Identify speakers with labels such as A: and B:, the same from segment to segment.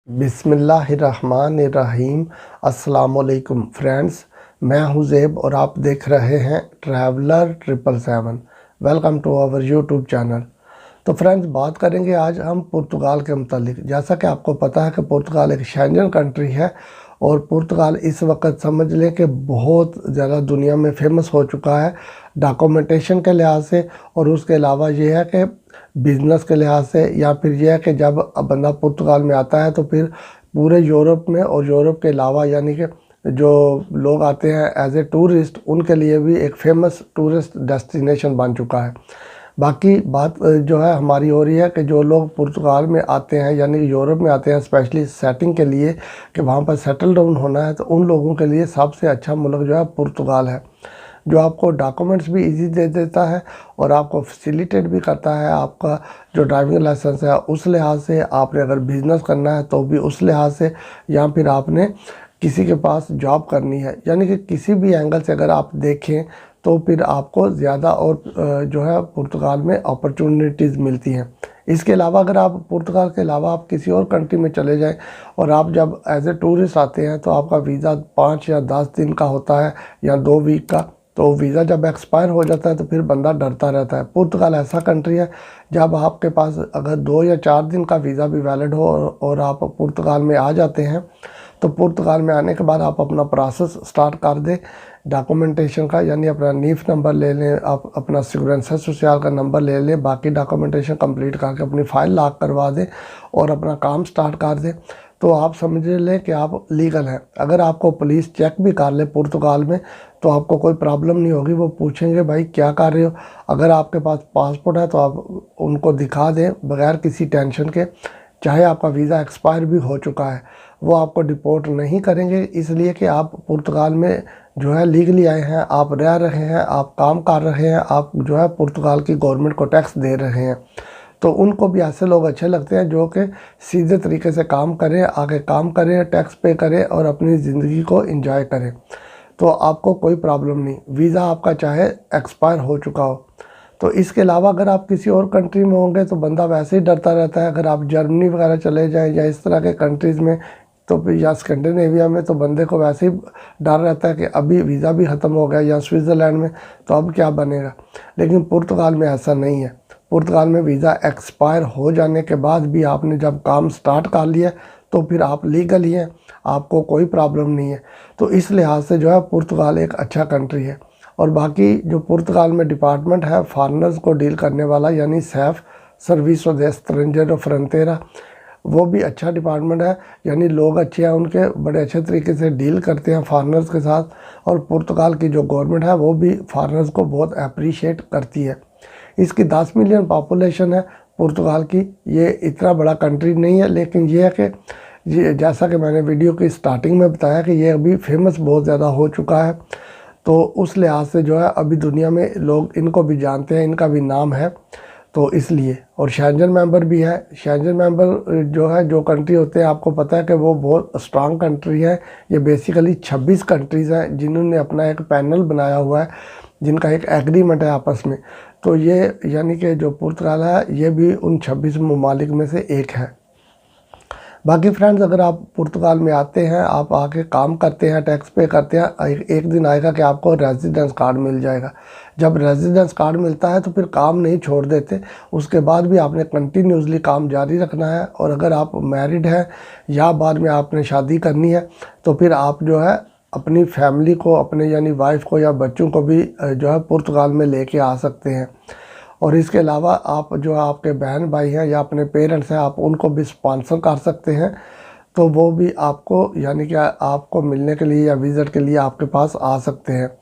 A: बिस्मिल्लाहिर्रहमानिर्रहीम। अस्सलामुअलैकुम फ्रेंड्स, मैं हूं ज़ेब और आप देख रहे हैं traveller 777। Welcome to our YouTube channel. तो फ्रेंड्स, बात करेंगे आज हम पुर्तगाल के मुतालिक। जैसा कि आपको पता है कि पुर्तगाल एक शेंजन कंट्री है और पुर्तगाल इस वक्त समझ लें कि बहुत ज़्यादा दुनिया में फेमस हो चुका है डॉक्यूमेंटेशन के लिहाज से, और उसके अलावा ये है कि बिज़नेस के लिहाज से, या फिर यह है कि जब बंदा पुर्तगाल में आता है तो फिर पूरे यूरोप में और यूरोप के अलावा यानी कि जो लोग आते हैं एज ए टूरिस्ट, उनके लिए भी एक फेमस टूरिस्ट डेस्टिनेशन बन चुका है। बाकी बात जो है हमारी हो रही है कि जो लोग पुर्तगाल में आते हैं यानी यूरोप में आते हैं स्पेशली सेटिंग के लिए कि वहाँ पर सेटल डाउन होना है, तो उन लोगों के लिए सबसे अच्छा मुल्क जो है पुर्तगाल है, जो आपको डॉक्यूमेंट्स भी इजी दे देता है और आपको फैसिलिटेट भी करता है। आपका जो ड्राइविंग लाइसेंस है उस लिहाज से, आपने अगर बिज़नेस करना है तो भी उस लिहाज से, या फिर आपने किसी के पास जॉब करनी है, यानी कि किसी भी एंगल से अगर आप देखें तो फिर आपको ज़्यादा और जो है पुर्तगाल में अपॉर्चुनिटीज़ मिलती हैं। इसके अलावा अगर आप पुर्तगाल के अलावा आप किसी और कंट्री में चले जाएं और आप जब एज ए टूरिस्ट आते हैं तो आपका वीज़ा 5 या 10 दिन का होता है या 2 वीक का, तो वीज़ा जब एक्सपायर हो जाता है तो फिर बंदा डरता रहता है। पुर्तगाल ऐसा कंट्री है जब आपके पास अगर 2 या 4 दिन का वीज़ा भी वैलिड हो और आप पुर्तगाल में आ जाते हैं, तो पुर्तगाल में आने के बाद आप अपना प्रोसेस स्टार्ट कर दें डॉक्यूमेंटेशन का, यानी अपना नीफ नंबर ले लें, आप अपना सिक्योरेंस सोशल का नंबर ले लें, बाकी डॉक्यूमेंटेशन कंप्लीट करके अपनी फ़ाइल लॉक करवा दें और अपना काम स्टार्ट कर दें, तो आप समझ लें कि आप लीगल हैं। अगर आपको पुलिस चेक भी कर ले पुर्तगाल में तो आपको कोई प्रॉब्लम नहीं होगी। वो पूछेंगे भाई क्या कर रहे हो, अगर आपके पास पासपोर्ट है तो आप उनको दिखा दें बगैर किसी टेंशन के, चाहे आपका वीज़ा एक्सपायर भी हो चुका है, वो आपको डिपोर्ट नहीं करेंगे, इसलिए कि आप पुर्तगाल में जो है लीगली आए हैं, आप रह रहे हैं, आप काम कर रहे हैं, आप जो है पुर्तगाल की गवर्नमेंट को टैक्स दे रहे हैं। तो उनको भी ऐसे लोग अच्छे लगते हैं जो कि सीधे तरीके से काम करें, आगे काम करें, टैक्स पे करें और अपनी ज़िंदगी को एंजॉय करें। तो आपको कोई प्रॉब्लम नहीं, वीज़ा आपका चाहे एक्सपायर हो चुका हो। तो इसके अलावा अगर आप किसी और कंट्री में होंगे तो बंदा वैसे ही डरता रहता है। अगर आप जर्मनी वगैरह चले जाएं या इस तरह के कंट्रीज़ में तो फिर, या स्कैंडिनेविया में, तो बंदे को वैसे ही डर रहता है कि अभी वीज़ा भी ख़त्म हो गया, या स्विट्ज़रलैंड में तो अब क्या बनेगा। लेकिन पुर्तगाल में ऐसा नहीं है। पुर्तगाल में वीज़ा एक्सपायर हो जाने के बाद भी आपने जब काम स्टार्ट कर लिया तो फिर आप लीगल ही हैं, आपको कोई प्रॉब्लम नहीं है। तो इस लिहाज से जो है पुर्तगाल एक अच्छा कंट्री है। और बाकी जो पुर्तगाल में डिपार्टमेंट है फॉरेनर्स को डील करने वाला, यानी सैफ, सर्विसो दे एस्ट्रेंजरो फ्रंटेरा, वो भी अच्छा डिपार्टमेंट है, यानी लोग अच्छे हैं, उनके बड़े अच्छे तरीके से डील करते हैं फॉरेनर्स के साथ। और पुर्तगाल की जो गवर्नमेंट है वो भी फॉरेनर्स को बहुत अप्रिशिएट करती है। इसकी 10 मिलियन पॉपुलेशन है पुर्तगाल की, ये इतना बड़ा कंट्री नहीं है, लेकिन ये है कि ये जैसा कि मैंने वीडियो की स्टार्टिंग में बताया कि ये अभी फेमस बहुत ज़्यादा हो चुका है, तो उस लिहाज से जो है अभी दुनिया में लोग इनको भी जानते हैं, इनका भी नाम है, तो इसलिए। और शेंजन मेंबर भी है। शेंजन मेंबर जो है, जो कंट्री होते हैं, आपको पता है कि वो बहुत स्ट्रांग कंट्री है। ये बेसिकली 26 कंट्रीज़ हैं जिन्होंने अपना एक पैनल बनाया हुआ है, जिनका एक एग्रीमेंट है आपस में। तो ये यानी कि जो पुर्तगाल है ये भी उन 26 ममालिक में से एक है। बाकी फ्रेंड्स, अगर आप पुर्तगाल में आते हैं, आप आके काम करते हैं, टैक्स पे करते हैं, एक दिन आएगा कि आपको रेजिडेंस कार्ड मिल जाएगा। जब रेजिडेंस कार्ड मिलता है तो फिर काम नहीं छोड़ देते, उसके बाद भी आपने कंटिन्यूसली काम जारी रखना है। और अगर आप मैरिड हैं या बाद में आपने शादी करनी है तो फिर आप जो है अपनी फैमिली को, अपने यानी वाइफ को या बच्चों को भी जो है पुर्तगाल में लेके आ सकते हैं। और इसके अलावा आप जो आपके बहन भाई हैं या अपने पेरेंट्स हैं, आप उनको भी स्पॉन्सर कर सकते हैं, तो वो भी आपको यानी कि आपको मिलने के लिए या विज़िट के लिए आपके पास आ सकते हैं।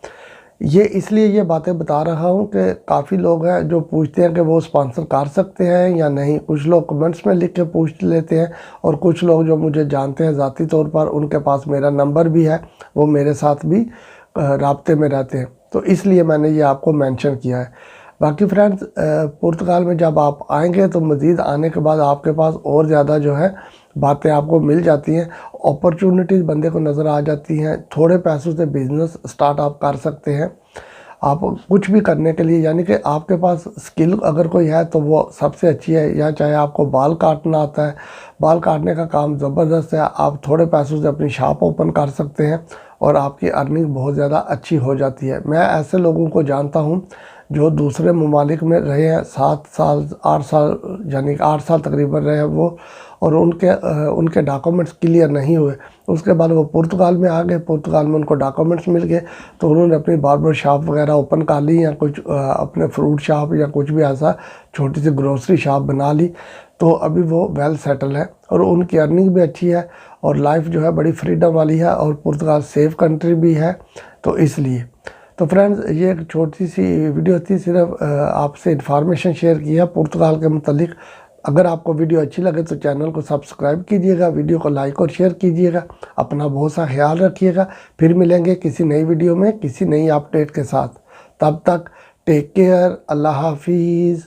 A: ये इसलिए ये बातें बता रहा हूँ कि काफ़ी लोग हैं जो पूछते हैं कि वो स्पॉन्सर कर सकते हैं या नहीं। कुछ लोग कमेंट्स में लिख के पूछ लेते हैं, और कुछ लोग जो मुझे जानते हैं ज़ाती तौर पर, उनके पास मेरा नंबर भी है, वो मेरे साथ भी राब्ते में रहते हैं, तो इसलिए मैंने ये आपको मेंशन किया है। बाकी फ्रेंड्स, पुर्तगाल में जब आप आएंगे तो मज़ीद आने के बाद आपके पास और ज़्यादा जो है बातें आपको मिल जाती हैं, अपॉर्चुनिटीज़ बंदे को नज़र आ जाती हैं। थोड़े पैसों से बिज़नेस स्टार्ट आप कर सकते हैं। आप कुछ भी करने के लिए, यानी कि आपके पास स्किल अगर कोई है तो वो सबसे अच्छी है। या चाहे आपको बाल काटना आता है, बाल काटने का काम ज़बरदस्त है, आप थोड़े पैसों से अपनी शॉप ओपन कर सकते हैं और आपकी अर्निंग बहुत ज़्यादा अच्छी हो जाती है। मैं ऐसे लोगों को जानता हूँ जो दूसरे ममालिक में रहे हैं, 7 साल 8 साल, यानी 8 साल तकरीबन रहे हैं वो, और उनके डॉक्यूमेंट्स क्लियर नहीं हुए। उसके बाद वो पुर्तगाल में आ गए, पुर्तगाल में उनको डॉक्यूमेंट्स मिल गए तो उन्होंने अपनी बार्बर शॉप वगैरह ओपन कर ली, या कुछ अपने फ्रूट शॉप या कुछ भी ऐसा छोटी सी ग्रोसरी शॉप बना ली। तो अभी वो वेल सेटल है और उनकी अर्निंग भी अच्छी है और लाइफ जो है बड़ी फ्रीडम वाली है, और पुर्तगाल सेफ कंट्री भी है। तो इसलिए तो फ्रेंड्स, ये एक छोटी सी वीडियो थी, सिर्फ आपसे इन्फॉर्मेशन शेयर की है पुर्तगाल के मुतालिक। अगर आपको वीडियो अच्छी लगे तो चैनल को सब्सक्राइब कीजिएगा, वीडियो को लाइक और शेयर कीजिएगा। अपना बहुत सा ख्याल रखिएगा। फिर मिलेंगे किसी नई वीडियो में किसी नई अपडेट के साथ। तब तक टेक केयर, अल्लाह हाफिज़।